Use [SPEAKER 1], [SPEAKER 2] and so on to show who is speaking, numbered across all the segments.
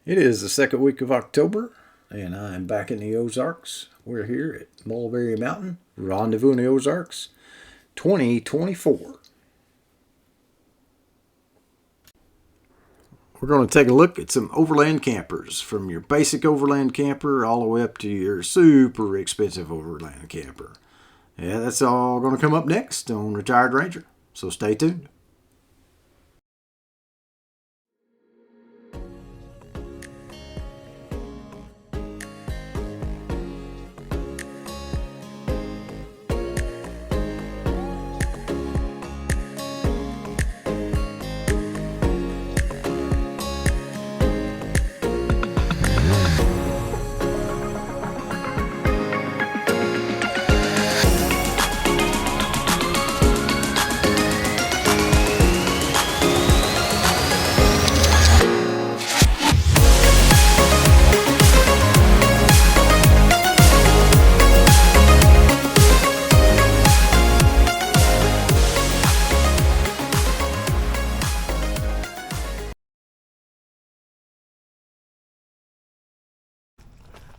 [SPEAKER 1] It is the second week of October, and I'm back in the Ozarks. We're here at Mulberry Mountain, Rendezvous in the Ozarks, 2024. We're going to take a look at some overland campers, from your basic overland camper all the way up to your super expensive overland camper. Yeah, that's all going to come up next on Retired Ranger, so stay tuned.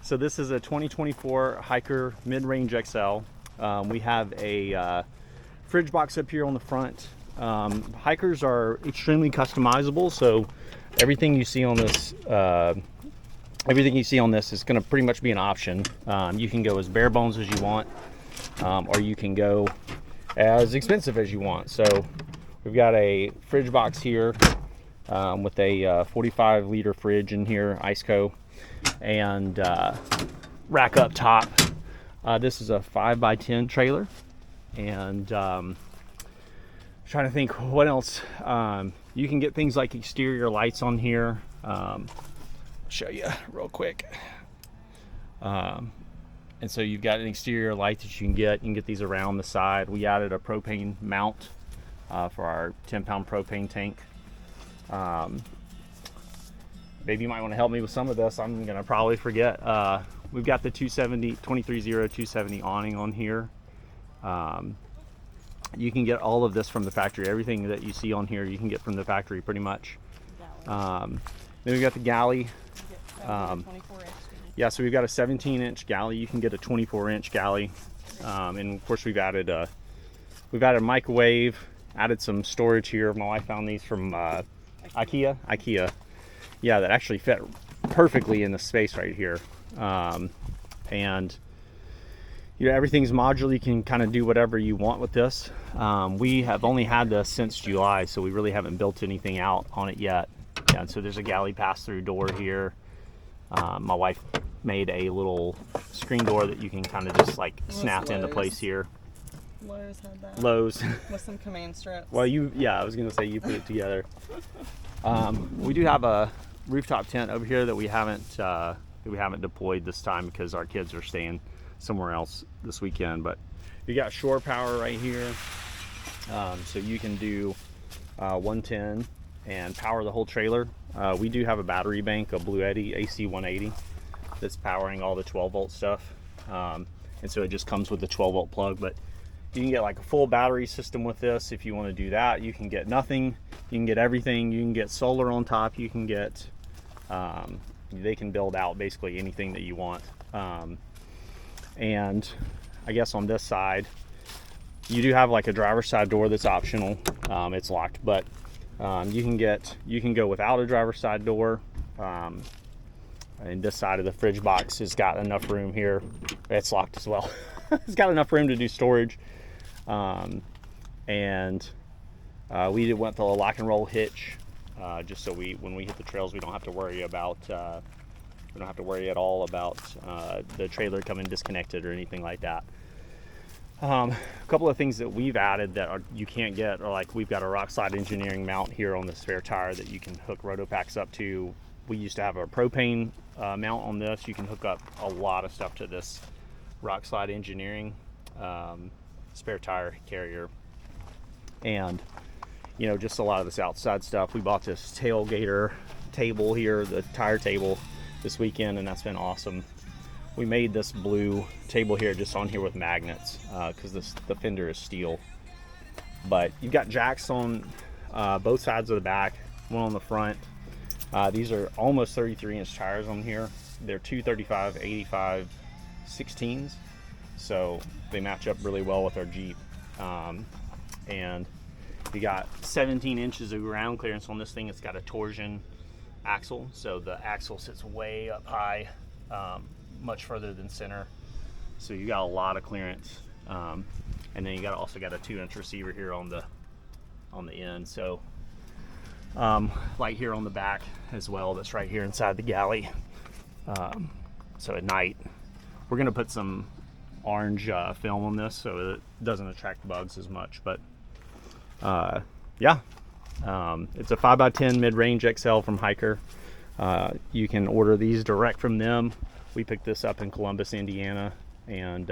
[SPEAKER 2] So this is a 2024 Hiker Mid-Range XL. We have a fridge box up here on the front. Hikers are extremely customizable, so everything you see on this is going to pretty much be an option. You can go as bare bones as you want, or you can go as expensive as you want. So we've got a fridge box here with a 45-liter fridge in here, Iceco, and rack up top. This is a 5x10 trailer, and trying to think what else. You can get things like exterior lights on here. Show you real quick. And so you've got an exterior light that you can get. You can get these around the side. We added a propane mount for our 10-pound propane tank. Maybe you might want to help me with some of this. I'm gonna probably forget. We've got the 270 awning on here. You can get all of this from the factory. Everything that you see on here, you can get from the factory pretty much. Then we've got the galley. Yeah, so we've got a 17-inch galley. You can get a 24-inch galley, and of course we've added a microwave. Added some storage here. My wife found these from IKEA. Yeah, that actually fit perfectly in the space right here. And you know, everything's modular. You can kind of do whatever you want with this. We have only had this since July, so we really haven't built anything out on it yet. Yeah, and so there's a galley pass-through door here. My wife made a little screen door that you can kind of just like snap into place here.
[SPEAKER 3] Lowe's had that.
[SPEAKER 2] Lowe's.
[SPEAKER 3] With some command strips.
[SPEAKER 2] Well, I was gonna say you put it together. We do have a rooftop tent over here that we haven't deployed this time because our kids are staying somewhere else this weekend. But you got shore power right here, so you can do 110 and power the whole trailer. We do have a battery bank, a Blue Eddy AC 180, that's powering all the 12-volt stuff, and so it just comes with the 12-volt plug. But you can get like a full battery system with this if you want to do that. You can get nothing. You can get everything. You can get solar on top. You can get, they can build out basically anything that you want. And I guess on this side, you do have like a driver's side door that's optional. It's locked, but you can go without a driver's side door. And this side of the fridge box has got enough room here. It's locked as well. It's got enough room to do storage. We went to a lock and roll hitch, just so when we hit the trails, we don't have to worry at all about the trailer coming disconnected or anything like that. A couple of things that we've added that you can't get are, like, we've got a rock slide engineering mount here on the spare tire that you can hook rotopacks up to. We used to have a propane mount on this. You can hook up a lot of stuff to this rock slide engineering spare tire carrier, and you know, just a lot of this outside stuff. We bought this tailgater table here, the tire table, this weekend, and that's been awesome. We made this blue table here just on here with magnets because the fender is steel. But you've got jacks on both sides of the back, one on the front. These are almost 33-inch tires on here. They're 235 85 16s, so they match up really well with our Jeep. And we got 17 inches of ground clearance on this thing. It's got a torsion axle, so the axle sits way up high, much further than center, so you got a lot of clearance. And then you also got a 2-inch receiver here on the end, so light here on the back as well, that's right here inside the galley. So at night we're going to put some orange film on this so it doesn't attract bugs as much. But yeah, it's a 5x10 mid-range XL from Hiker. You can order these direct from them. We picked this up in Columbus, Indiana, and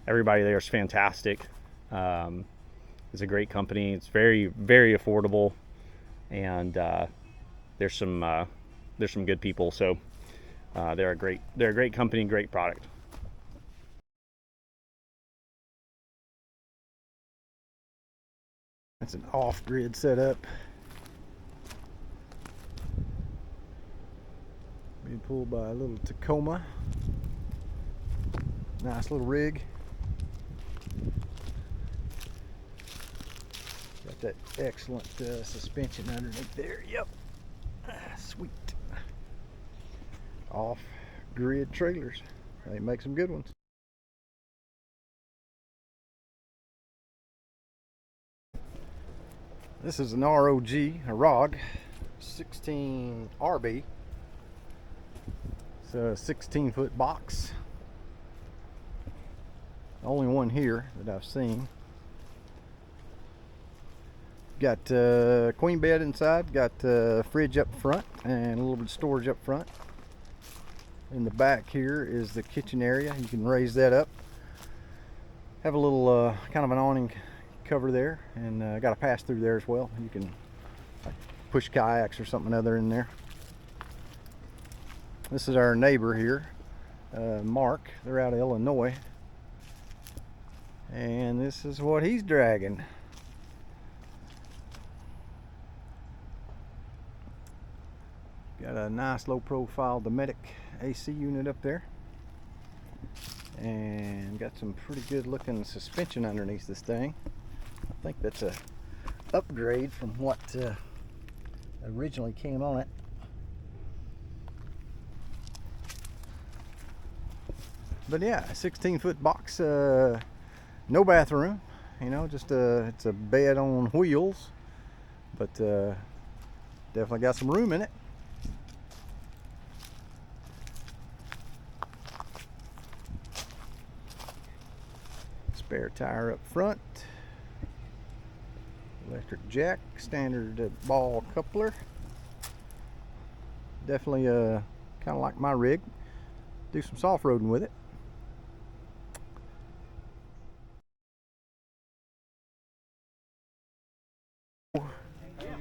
[SPEAKER 2] everybody there is fantastic. It's a great company. It's very, very affordable, and there's some good people. So they're a great company, great product.
[SPEAKER 1] That's an off-grid setup. Being pulled by a little Tacoma. Nice little rig. Got that excellent suspension underneath there. Yep. Sweet. Off-grid trailers. They make some good ones. This is an ROG, a ROG 16 RB. It's a 16-foot box. The only one here that I've seen. Got queen bed inside, got fridge up front, and a little bit of storage up front. In the back here is the kitchen area. You can raise that up. Have a little kind of an awning cover there, and got a pass through there as well. You can push kayaks or something other in there. This is our neighbor here, Mark. They're out of Illinois, and this is what he's dragging. Got a nice low profile Dometic AC unit up there, and got some pretty good looking suspension underneath this thing. I think that's a upgrade from what originally came on it. But yeah, a 16-foot box, no bathroom, you know, just it's a bed on wheels, but definitely got some room in it. Spare tire up front. Electric jack, standard ball coupler. Definitely kind of like my rig. Do some soft roading with it.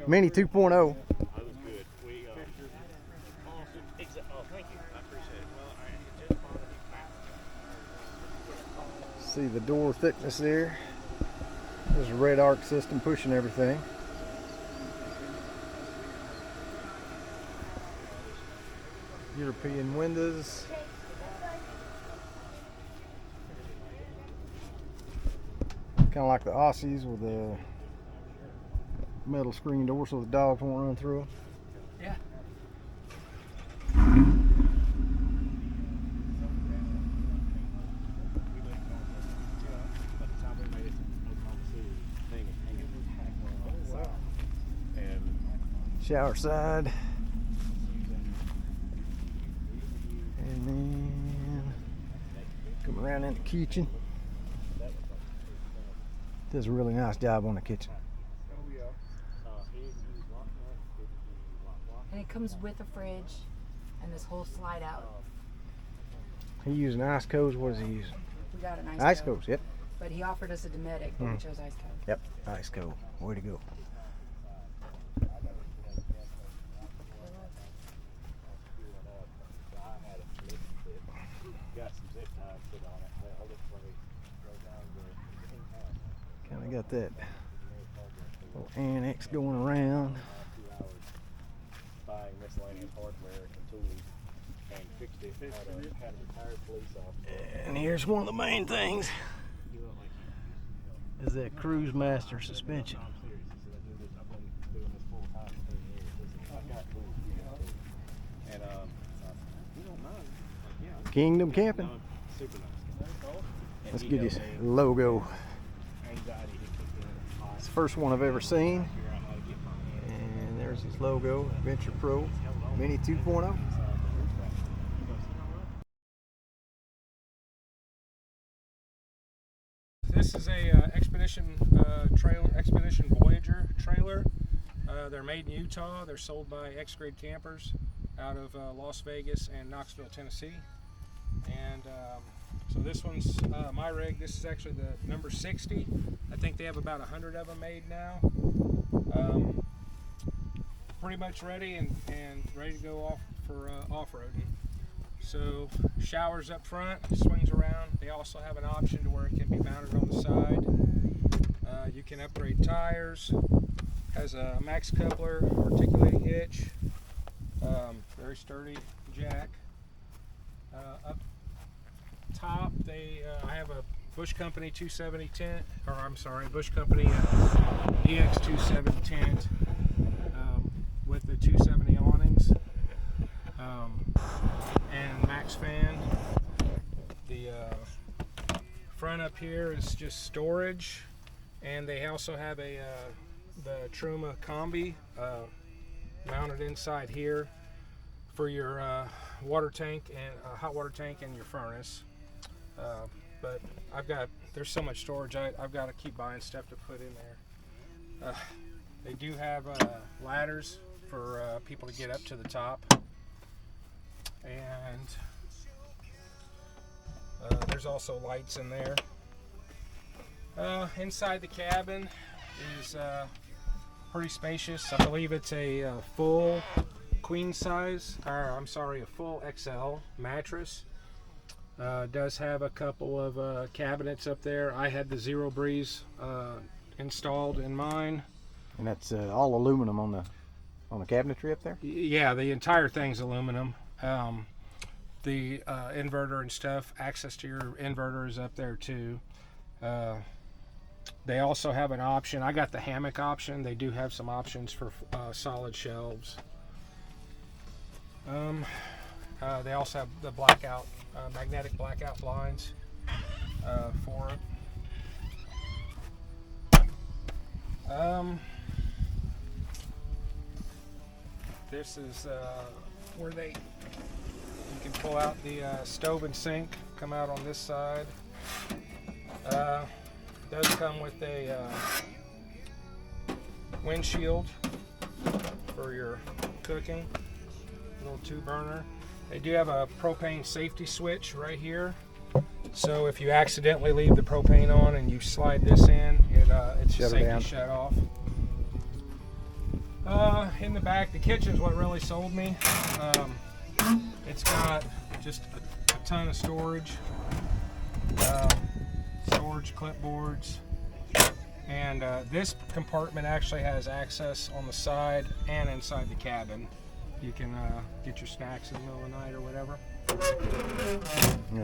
[SPEAKER 1] Mini 2.0.
[SPEAKER 2] That was good. We oh, thank you. I appreciate it. Well,
[SPEAKER 1] See the door thickness there. There's a red arc system pushing everything. European windows. Kind of like the Aussies with a metal screen door so the dogs won't run through them.
[SPEAKER 2] yeah.
[SPEAKER 1] Shower side. And then come around in the kitchen. Does a really nice job on the kitchen.
[SPEAKER 4] And it comes with a fridge and this whole slide out.
[SPEAKER 1] He using ice codes. What is he using?
[SPEAKER 4] We got an
[SPEAKER 1] Ice codes, yep.
[SPEAKER 4] But he offered us a Dometic, but we chose ice code.
[SPEAKER 1] Yep, ice code. Way to go. Kind of got that little annex going around.
[SPEAKER 2] miscellaneous hardware and tools and fixed it. Had a retired police officer.
[SPEAKER 1] And here's one of the main things, is that Cruise Master suspension. Kingdom Camping. Let's get his logo. It's the first one I've ever seen. And there's his logo, Adventure Pro Mini 2.0.
[SPEAKER 5] This is a Expedition Voyager trailer. They're made in Utah. They're sold by X-Grade Campers out of Las Vegas and Knoxville, Tennessee. And so this one's my rig. This is actually the number 60. I think they have about 100 of them made now. Pretty much ready and ready to go off for off-roading. So showers up front, swings around. They also have an option to where it can be mounted on the side. You can upgrade tires. Has a max coupler, articulating hitch, very sturdy jack. Up top, I have a Bush Company 270 tent, or I'm sorry, Bush Company DX 270 tent with the 270 awnings and max fan. The front up here is just storage, and they also have the Truma Combi mounted inside here for your water tank and hot water tank and your furnace. But there's so much storage, I've got to keep buying stuff to put in there. They do have ladders for people to get up to the top, and there's also lights in there. Inside the cabin is pretty spacious. I believe it's a full queen size, a full XL mattress. Does have a couple of cabinets up there. I had the Zero Breeze installed in mine.
[SPEAKER 1] And that's all aluminum on the cabinetry up there?
[SPEAKER 5] Yeah, the entire thing's aluminum. The inverter and stuff, access to your inverter is up there too. They also have an option. I got the hammock option. They do have some options for solid shelves. They also have the blackout, magnetic blackout blinds for it. This is where you can pull out the stove and sink, come out on this side. Does come with a windshield for your cooking, little 2-burner. They do have a propane safety switch right here, so if you accidentally leave the propane on and you slide this in, it's safety shut off. In the back, the kitchen's what really sold me. It's got just a ton of storage. Storage clipboards, and this compartment actually has access on the side and inside the cabin. You can get your snacks in the middle of the night or whatever.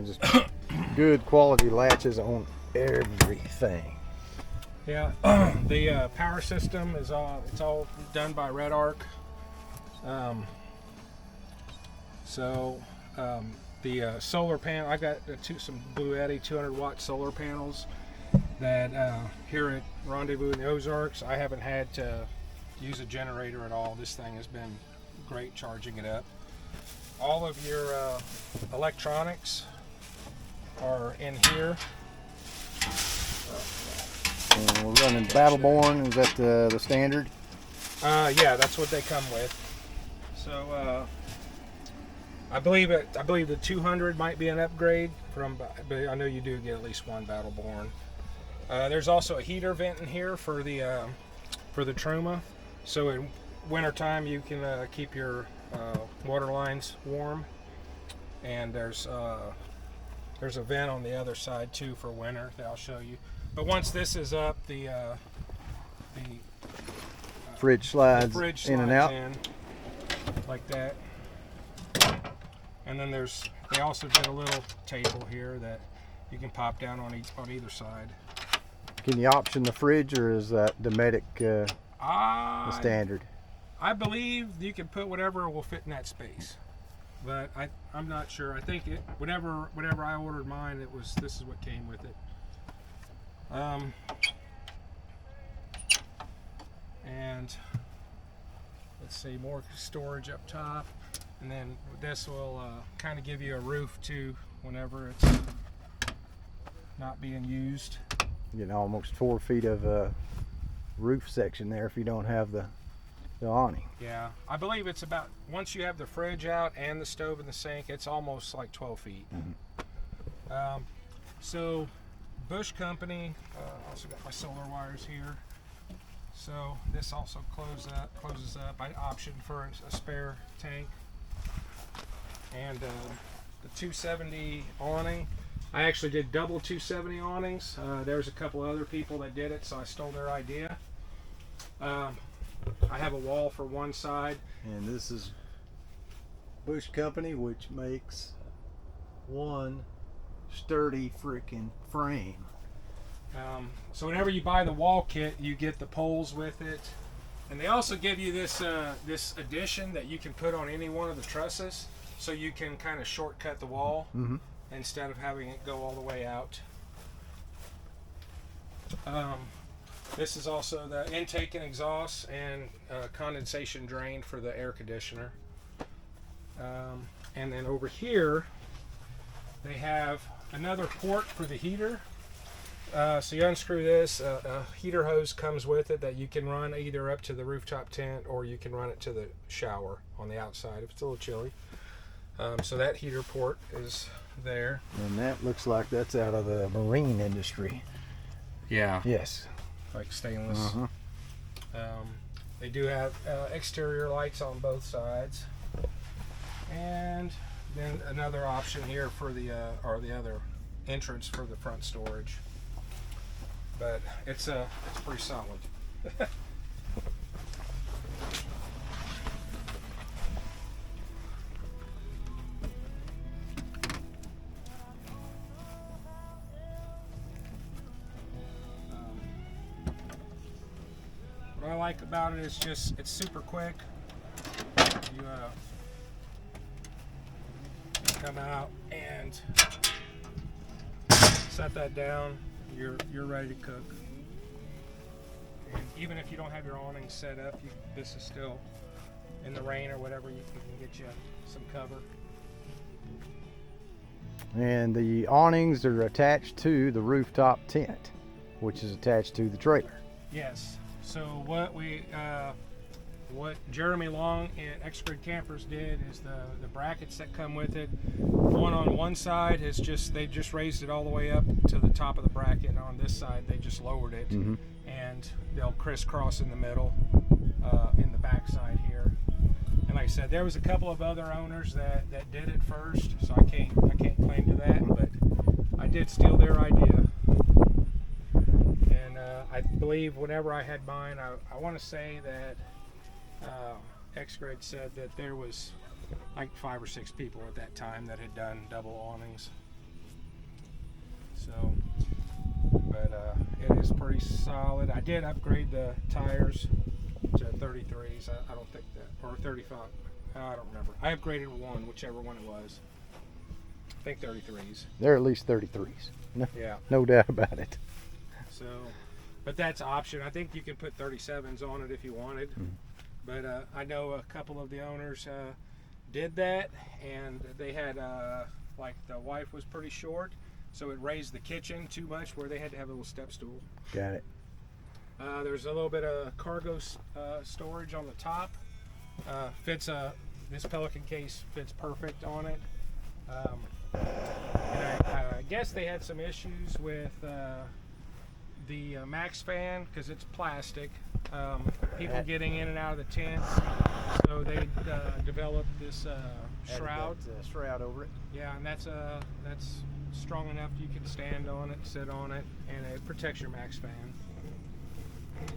[SPEAKER 1] Just good quality latches on everything.
[SPEAKER 5] Yeah, the power system is it's all done by Red Arc. The solar panel, I got some Blue Eddy 200-watt solar panels that here at Rendezvous in the Ozarks, I haven't had to use a generator at all. This thing has been great charging it up. All of your electronics are in here.
[SPEAKER 1] And we're running Battleborn. Is that the standard?
[SPEAKER 5] Yeah, that's what they come with. So I believe the 200 might be an upgrade from, but I know you do get at least one Battleborn. There's also a heater vent in here for the Truma, so in wintertime you can keep your water lines warm. And there's a vent on the other side too for winter that I'll show you. But once this is up, the
[SPEAKER 1] fridge slides
[SPEAKER 5] fridge
[SPEAKER 1] in and out.
[SPEAKER 5] like that. And then they also did a little table here that you can pop down on either side.
[SPEAKER 1] Can you option the fridge, or is that Dometic the standard?
[SPEAKER 5] I believe you can put whatever will fit in that space, but I'm not sure. I think whenever I ordered mine, this is what came with it. And let's see, more storage up top, and then this will kind of give you a roof too whenever it's not being used.
[SPEAKER 1] You know, almost 4 feet of roof section there if you don't have the awning.
[SPEAKER 5] Yeah, I believe it's about, once you have the fridge out and the stove and the sink, it's almost like 12 feet.
[SPEAKER 1] Mm-hmm.
[SPEAKER 5] So Bush Company, also got my solar wires here. So this also closes up. I optioned for a spare tank. And the 270 awning, I actually did double 270 awnings. There's a couple other people that did it, so I stole their idea. I have a wall for one side.
[SPEAKER 1] And this is Bush Company, which makes one sturdy freaking frame.
[SPEAKER 5] So whenever you buy the wall kit, you get the poles with it. And they also give you this addition that you can put on any one of the trusses, so you can kind of shortcut the wall.
[SPEAKER 1] Mm-hmm.
[SPEAKER 5] Instead of having it go all the way out. This is also the intake and exhaust and condensation drain for the air conditioner. And then over here, they have another port for the heater. So you unscrew this, a heater hose comes with it that you can run either up to the rooftop tent, or you can run it to the shower on the outside if it's a little chilly. So that heater port is there.
[SPEAKER 1] And that looks like that's out of the marine industry.
[SPEAKER 5] Yeah.
[SPEAKER 1] Yes.
[SPEAKER 5] Like stainless.
[SPEAKER 1] Uh-huh.
[SPEAKER 5] They do have exterior lights on both sides. And then another option here for the other entrance for the front storage. But it's pretty solid. What I like about it is it's super quick. You come out and set that down. You're ready to cook. And even if you don't have your awning set up, this is still in the rain or whatever. You can get you some cover.
[SPEAKER 1] And the awnings are attached to the rooftop tent, which is attached to the trailer.
[SPEAKER 5] Yes. So what Jeremy Long at X-Grid Campers did is the brackets that come with it. One on one side is they just raised it all the way up to the top of the bracket, and on this side they just lowered it,
[SPEAKER 1] Mm-hmm.
[SPEAKER 5] and they'll crisscross in the middle, in the back side here. And like I said, there was a couple of other owners that did it first, so I can't claim to that, but I did steal their idea. And I believe whenever I had mine, I want to say that X-Grid said that there was like 5 or 6 people at that time that had done double awnings. So, but it is pretty solid. I did upgrade the tires to 33s. I don't think that, or 35. I don't remember. I upgraded one, whichever one it was. I think 33s.
[SPEAKER 1] They're at least 33s. No,
[SPEAKER 5] Yeah.
[SPEAKER 1] no doubt about it.
[SPEAKER 5] So, but that's an option. I think you can put 37s on it if you wanted.
[SPEAKER 1] Mm-hmm.
[SPEAKER 5] But I know a couple of the owners did that, and they had like the wife was pretty short, so it raised the kitchen too much where they had to have a little step stool.
[SPEAKER 1] Got it.
[SPEAKER 5] There's a little bit of cargo storage on the top. This Pelican case fits perfect on it. And I guess they had some issues with the Max fan because it's plastic. People getting in and out of the tent, so they developed this shroud.
[SPEAKER 1] Shroud over it.
[SPEAKER 5] Yeah, and that's strong enough you can stand on it, sit on it, and it protects your Max fan. So,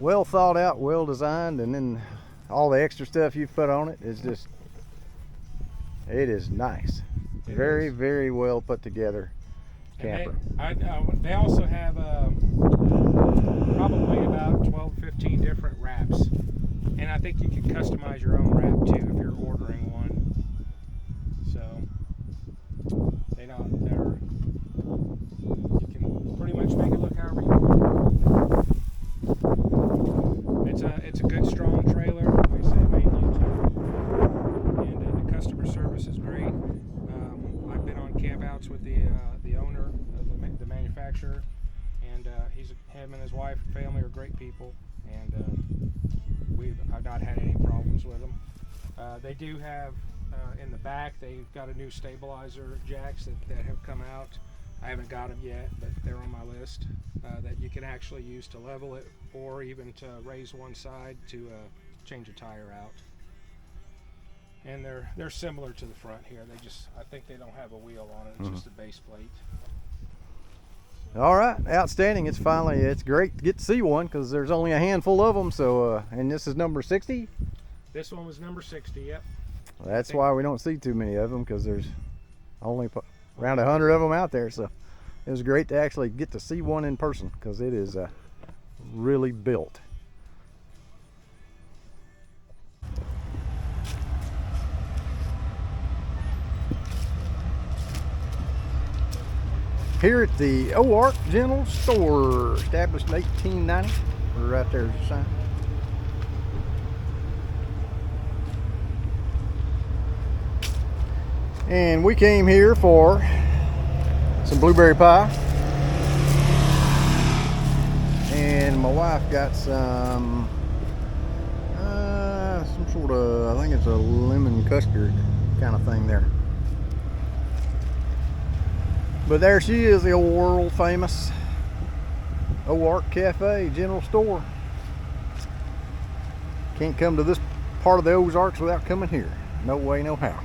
[SPEAKER 1] Well thought out, well designed, and then all the extra stuff you've put on it is just, it is nice.
[SPEAKER 5] It
[SPEAKER 1] Very,
[SPEAKER 5] is.
[SPEAKER 1] very well put together camper.
[SPEAKER 5] They also have probably about 12, 15 different wraps, and I think you can customize your own wrap too if you're ordering one. So you can pretty much make it look however you want. It's a good strong trailer. Like I said, made in Utah, and the customer service is great. I've been on campouts with the owner, the manufacturer, and him and his wife and family are great people, and I've not had any problems with them. They do have in the back, they've got a new stabilizer jacks that have come out. I haven't got them yet, but they're on my list, that you can actually use to level it or even to raise one side to change a tire out. And they're similar to the front here. I think they don't have a wheel on it. It's just a base plate.
[SPEAKER 1] All right, outstanding. It's great to get to see one because there's only a handful of them. So, and this is number 60.
[SPEAKER 5] This one was number 60. Yep.
[SPEAKER 1] That's why we don't see too many of them, because there's only around 100 of them out there. So it was great to actually get to see one in person because it is really built. Here at the Oark General Store, established in 1890. We're right there as a sign. And we came here for some blueberry pie. And my wife got some sort of, I think it's a lemon custard kind of thing there. But there she is, the old world famous Oark Cafe General Store. Can't come to this part of the Ozarks without coming here. No way, no how.